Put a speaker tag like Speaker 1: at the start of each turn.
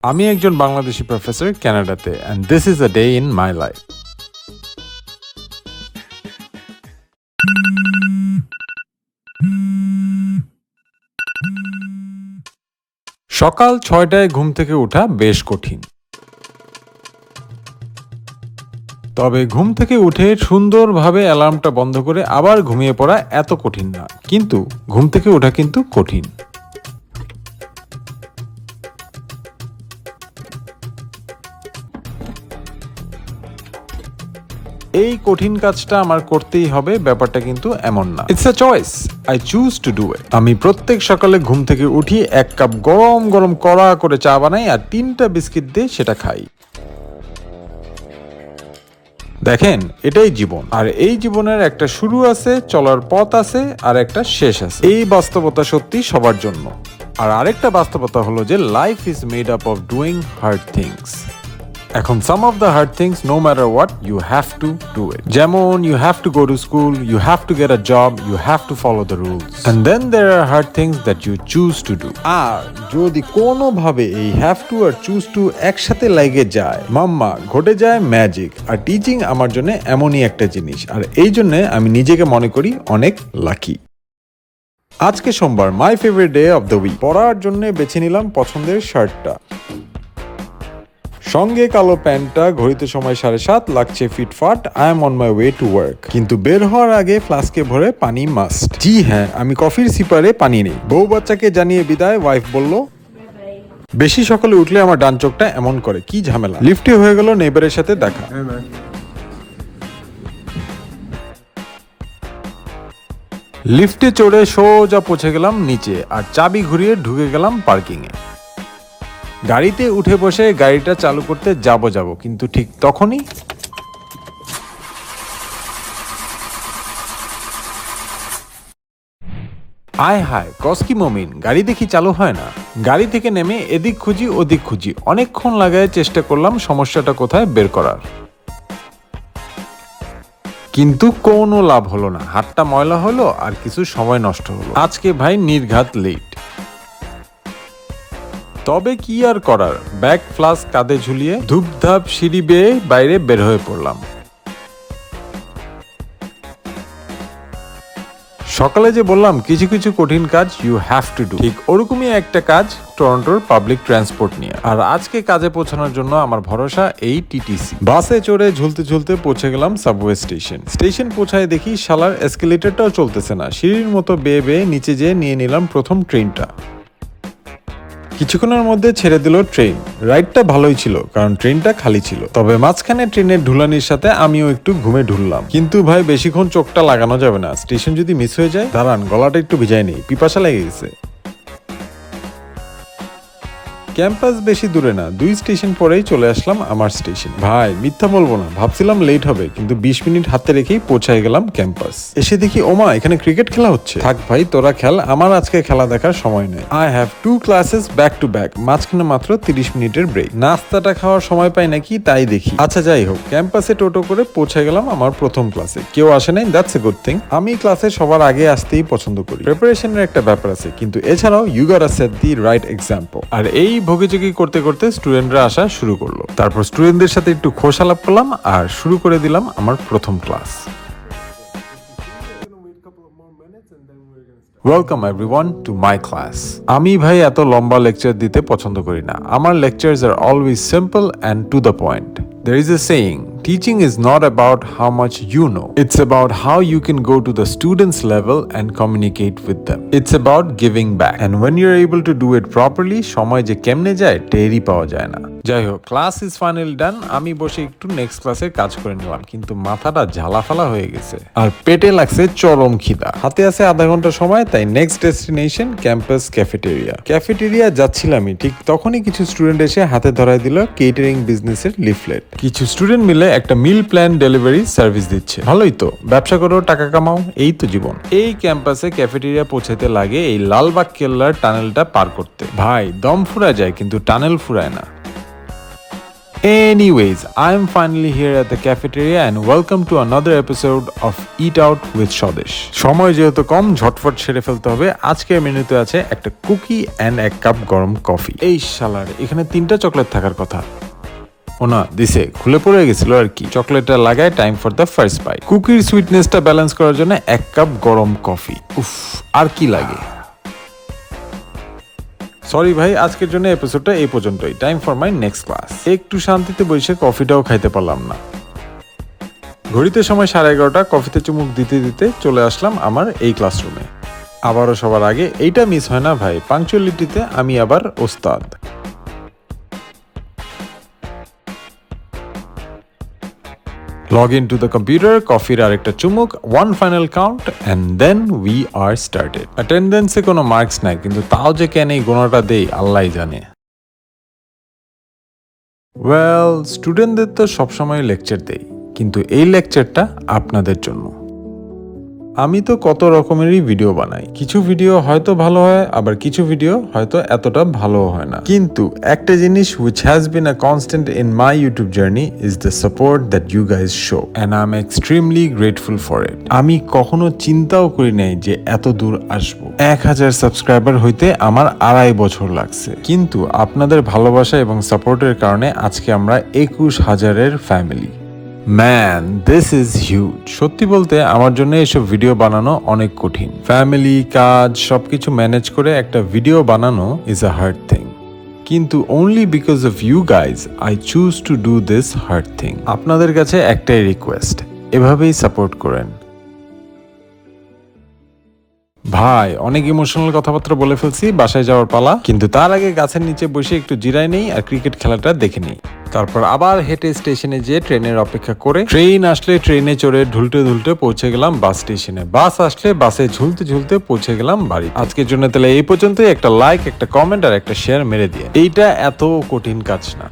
Speaker 1: আমি একজন বাংলাদেশি প্রফেসর কানাডাতে and this is a day in my life. সকাল ৬টায় ঘুম থেকে ওঠা বেশ কঠিন। তবে ঘুম থেকে উঠে সুন্দরভাবে অ্যালার্মটা বন্ধ করে আবার ঘুমিয়ে পড়া এত কঠিন না, কিন্তু ঘুম থেকে ওঠা কিন্তু কঠিন। এই কঠিন কাজটা আমার করতেই হবে, ব্যাপারটা কিন্তু এমন না। It's a choice, I choose to do it. আমি প্রত্যেক সকালে ঘুম থেকে উঠি, এক কাপ গরম গরম কড়া করে চা বানাই আর 3টা বিস্কিট দিয়ে সেটা খাই। দেখেন, এটাই জীবন, আর এই জীবনের একটা শুরু আছে, চলার পথ আছে, আর একটা শেষ আছে। এই বাস্তবতা সত্যি সবার জন্য। আর আরেকটা বাস্তবতা হলো যে life is made up of doing hard things. এখন some of the hard things, no matter what, you have to do it. যেমন you have to go to school, you have to get a job, you have to follow the rules. And then there are hard things that you choose to do. আর যদি কোনোভাবে এই have to R choose to একসাথে লেগে যায়, মাম্মা ঘটে যায় magic. আর teaching আমার জন্য এমনই একটা জিনিস, আর এই জন্য আমি নিজেকে মনে করি অনেক লাকি। আজকে সোমবার, my favourite day of the week. পরার জন্য বেছে নিলাম পছন্দের শার্টটা, সঙ্গে কালো প্যান্টটা। ঘড়িতে সময় 7:30, লাগছে ফিটফাট। I am on my way to work. কিন্তু বের হওয়ার আগে ফ্লাস্কে ভরে পানি মাস্ট। জি হ্যাঁ, আমি কফির সিপারে পানি নেই। বউ বাচ্চাকে জানিয়ে বিদায়। ওয়াইফ বলল, বেশি সকালে উঠলে আমার ডান চোখটা এমন করে, কি ঝামেলা। লিফটে হয়ে গেল নেইবারের সাথে দেখা। লিফটে চড়ে সোজা পৌঁছে গেলাম নিচে, আর চাবি ঘুরিয়ে ঢুকে গেলাম পার্কিং এ। গাড়িতে উঠে বসে গাড়িটা চালু করতে যাব কিন্তু ঠিক তখনই আয় হায়, কস কি মমিন, গাড়ি দেখি চালু হয় না। গাড়ি থেকে নেমে এদিক খুঁজি ওদিক খুঁজি, অনেকক্ষণ লাগায় চেষ্টা করলাম সমস্যাটা কোথায় বের করার, কিন্তু কোনো লাভ হলো না। হাতটা ময়লা হলো আর কিছু সময় নষ্ট হলো। আজকে ভাই নির্ঘাত লেট। তবে কি আর করার, ব্যাগ ফ্লাস্ক কাঁধে ঝুলিয়ে ধূপধাপ সিঁড়ি বেয়ে বাইরে বের হয়ে পড়লাম। সকালে যে বললাম কিছু কিছু কঠিন কাজ ইউ হ্যাভ টু ডু, ঠিক ওরকমই একটা কাজ টরন্টোর পাবলিক ট্রান্সপোর্ট নিয়ে। আর আজকে কাজে পৌঁছানোর জন্য আমার ভরসা এই টিটিসি। বাসে চড়ে ঝুলতে ঝুলতে পৌঁছে গেলাম সাবওয়ে স্টেশন পৌঁছায় দেখি শালার এসকেলেটরটাও চলতেছে না। সিঁড়ির মতো বেয়ে বেয়ে নিচে যেয়ে নিয়ে নিলাম প্রথম ট্রেনটা। কিছুক্ষণের মধ্যে ছেড়ে দিল ট্রেন। রাইডটা ভালোই ছিল, কারণ ট্রেনটা খালি ছিল। তবে মাঝখানে ট্রেনের ঢুলানির সাথে আমিও একটু ঘুমে ঢুললাম। কিন্তু ভাই বেশিক্ষণ চোখটা লাগানো যাবে না, স্টেশন যদি মিস হয়ে যায়। দাঁড়ান, গলাটা একটু ভিজাই নেই, পিপাসা লেগে গেছে। ক্যাম্পাস বেশি দূরে না, 2 স্টেশন পরেই চলে আসলাম আমার স্টেশন। ভাই মিথ্যা বলবো না, ভাবছিলাম লেট হবে, কিন্তু 20 মিনিট হাতে রেখেই পৌঁছায় গেলাম ক্যাম্পাস। এসে দেখি ওমা, এখানে ক্রিকেট খেলা হচ্ছে। থাক ভাই, তোরা খেল, আমার আজকে খেলা দেখার সময় নেই। I have 2 classes back to back, মাঝখানে মাত্র 30 মিনিটের ব্রেক। নাস্তাটা খাওয়ার সময় পাই নাকি তাই দেখি। আচ্ছা যাই হোক, ক্যাম্পাসে টোটো করে পৌঁছে গেলাম আমার প্রথম ক্লাসে। কেউ আসে নাই, দ্যাটস এ গুড থিং। আমি ক্লাসে সবার আগে আসতেই পছন্দ করি। প্রিপারেশনের একটা ব্যাপার আছে, কিন্তু এছাড়াও ইউ গটা সেট দি রাইট এক্সাম্পল। আর এই ভোগিচোগি করতে করতে স্টুডেন্টরা আসা শুরু করলো। তারপর স্টুডেন্টদের সাথে একটু খোশালাপ করলাম আর শুরু করে দিলাম আমার প্রথম class. Welcome everyone to my class. আমি ভাই এত লম্বা লেকচার দিতে পছন্দ করি না। আমার lectures are always simple and to the point. There is a saying, teaching is not about how much you know. It's about how you can go to the students' level and communicate with them. It's about giving back. And when you're able to do it properly, সময় যে কেমনে যায় টেরই পাওয়া যায় না। যাই হোক, class is finally ডান। আমি বসে একটু নেক্সট ক্লাসের কাজ করে নিলাম, কিন্তু মাথাটা ঝালাফালা হয়ে গেছে আর পেটে লাগছে চরম খিদা। হাতে আছে আধা ঘন্টা সময়, তাই নেক্সট ডেস্টিনেশন ক্যাম্পাস ক্যাফেটেরিয়া যাচ্ছিলামই, ঠিক তখনই কিছু স্টুডেন্ট এসে হাতে ধরায় দিল কেটারিং বিজনেসের লিফলেট। কিছু স্টুডেন্ট মিলে একটা মিল প্ল্যান ডেলিভারি সার্ভিস দিচ্ছে। ভালোই তো, ব্যবসা করো, টাকা কামাও, এই তো জীবন। এই ক্যাম্পাসে ক্যাফেটেরিয়া পৌঁছাতে লাগে এই লালবাগ কেল্লার টানেলটা পার করতে। ভাই দম ফুরায় যায়, কিন্তু টানেল ফুরায় না। Anyways, I'm finally here at the cafeteria and welcome to another episode of Eat Out with Swadesh. সময় যেহেতু কম, ঝটফট সেরে ফেলতে হবে। আজকের মেনুতে আছে একটা কুকি এন্ড এক কাপ গরম কফি। এই শালার, এখানে 3টা চকলেট থাকার কথা। ওনা দিছে, খুলে পড়ে গেছিল আর কি। চকলেটটা লাগায় time for the first bite. কুকির সুইটনেসটা ব্যালেন্স করার জন্য 1 কাপ গরম কফি। উফ, আর কি লাগে। সরি ভাই, আজকের জন্য এপিসোডটা এই পর্যন্তই। Time for my next class. একটু শান্তিতে বসে কফিটাও খাইতে পারলাম না। ঘড়িতে সময় 11:30। কফিতে চুমুক দিতে দিতে চলে আসলাম আমার এই ক্লাসরুমে। আবারও সবার আগে এইটা মিস হয় না ভাই, পাংচুয়ালিটিতে আমি আবার ওস্তাদ। Log into the computer, কফির আরেকটা চুমুক, one final count and then we are started. Attendance-এ কোনো মার্কস নাই, কিন্তু তাও যে কেন এই গোনাটা দেই আল্লাহই জানে। ওয়েল, স্টুডেন্টদের তো সবসময় লেকচার দেই, কিন্তু এই লেকচারটা আপনাদের জন্য। আমি তো কত রকমেরই ভিডিও বানাই। কিছু ভিডিও হয়তো ভালো হয়, আবার কিছু ভিডিও হয়তো এতটা ভালো হয় না। কিন্তু একটা জিনিস which has been a constant in my YouTube journey is the support that you guys show and I'm extremely grateful for it. আমি কখনো চিন্তাও করি নাই যে এত দূর আসবো। 1000 সাবস্ক্রাইবার হইতে আমার 2.5 বছর লাগছে, কিন্তু আপনাদের ভালোবাসা এবং সাপোর্টের কারণে আজকে আমরা 21,000-এর family. Man, this is huge. সত্যি বলতে আমার জন্য এসব ভিডিও বানানো অনেক কঠিন। ফ্যামিলি, কাজ সবকিছু ম্যানেজ করে একটা ভিডিও বানানো ইজ আ হার্ড থিং, কিন্তু only because of you guys I choose to do this hard thing. আপনাদের কাছে একটাই রিকোয়েস্ট, এভাবেই সাপোর্ট করেন। ভাই, অনেক ইমোশনাল কথাবার্তা বলে ফেলছি, বাসায় যাওয়ার পালা। কিন্তু তার আগে গাছের নিচে বসে একটু জিরাই নেই আর ক্রিকেট খেলাটা দেখে নেই। তারপর আবার হেঁটে স্টেশনে যেয়ে ট্রেনের অপেক্ষা করে, ট্রেন আসলে ট্রেনে চড়ে ঢুলতে ঢুলতে পৌঁছে গেলাম বাস স্টেশনে। বাস আসলে বাসে ঝুলতে ঝুলতে পৌঁছে গেলাম বাড়ি। আজকের জন্য তাহলে এই পর্যন্তই। একটা লাইক, একটা কমেন্ট আর একটা শেয়ার মেরে দিয়ে। এইটা এত কঠিন কাজ না।